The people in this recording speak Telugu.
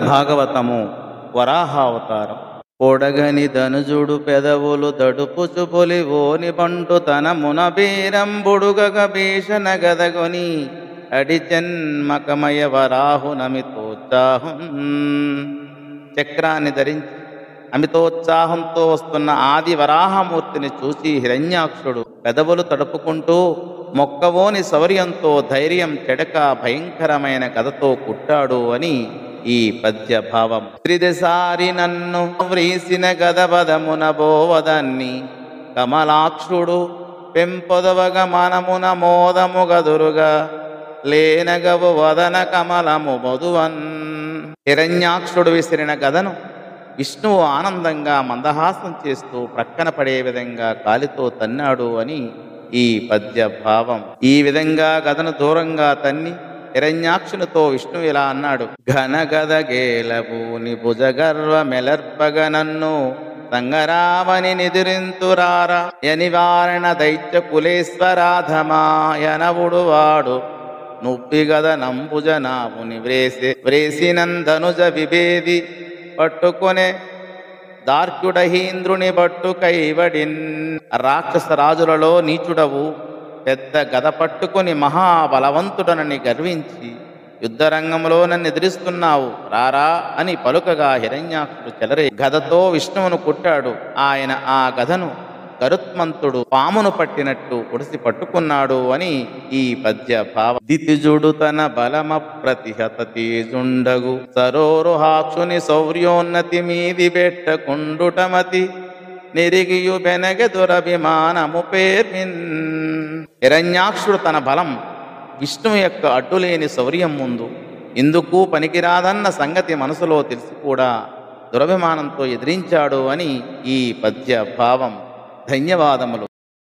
భాగవతము వరాహావతారం. పొడగని ధనుజుడు పెదవులు దడుపుచు పొలివోని బంటు తన మునబీరంబుడుగగ భీషణ గదగొని అడిజన్మకమయ వరాహు నమితోత్సాహం. చక్రాన్ని ధరించి అమితోత్సాహంతో వస్తున్న ఆది వరాహమూర్తిని చూసి హిరణ్యాక్షుడు పెదవులు తడుపుకుంటూ మొక్కవోని శౌర్యంతో ధైర్యం చెడక భయంకరమైన గదతో కుట్టాడు అని ఈ పద్య భావం. త్రిదసారి నన్ను వ్రీసిన గదబదమున బోవదాన్ని కమలాక్షుడు పెంపొదవగ మనమున మోదము గదురుగా లేనగవు వదన కమలము మధువన్. హిరణ్యాక్షుడు విసిరిన గదను విష్ణువు ఆనందంగా మందహాసం చేస్తూ ప్రక్కన పడే విధంగా కాలితో తన్నాడు అని ఈ పద్య భావం. ఈ విధంగా గదను దూరంగా తన్ని హిరణ్యాక్షునితో విష్ణువు ఇలా అన్నాడు: ఘన గద గేలబూని భుజగర్వ మెలర్పగ నన్ను సంగరామని నిదురింతురారా యనివారణ దైత్య కులేశ్వరాధమాయనవుడు వాడు నుప్పి గద నంబుజ నాముని వ్రేసినందనుజ విభేది పట్టుకొనే దార్క్యుడహీంద్రుని బట్టు కైవడిన్. రాక్షస రాజులలో నీచుడవు, పెద్ద గద పట్టుకుని మహాబలవంతుడనని గర్వించి యుద్ధరంగంలో నన్ను ఎదిరిస్తున్నావు, రారా అని పలుకగా హిరణ్యాక్షుడు చెలరే గదతో విష్ణువును కుట్టాడు. ఆయన ఆ గదను గరుత్మంతుడు పామును పట్టినట్టు పొడిసి పట్టుకున్నాడు అని ఈ పద్య భావం. దితిజుడు తన బలమ ప్రతిహత తేజుండగు సరోరుహాక్షుని శౌర్యోన్నతి మీది బెట్టకుండుటమతి నిరిగియు బెనగె దురభిమానము పేర్మిన్. హిరణ్యాక్షుడు తన బలం విష్ణువు యొక్క అడ్డులేని శౌర్యం ముందు ఇందుకు పనికిరాదన్న సంగతి మనసులో తెలిసి కూడా దురభిమానంతో ఎదిరించాడు అని ఈ పద్య భావం. ధన్యవాదములు.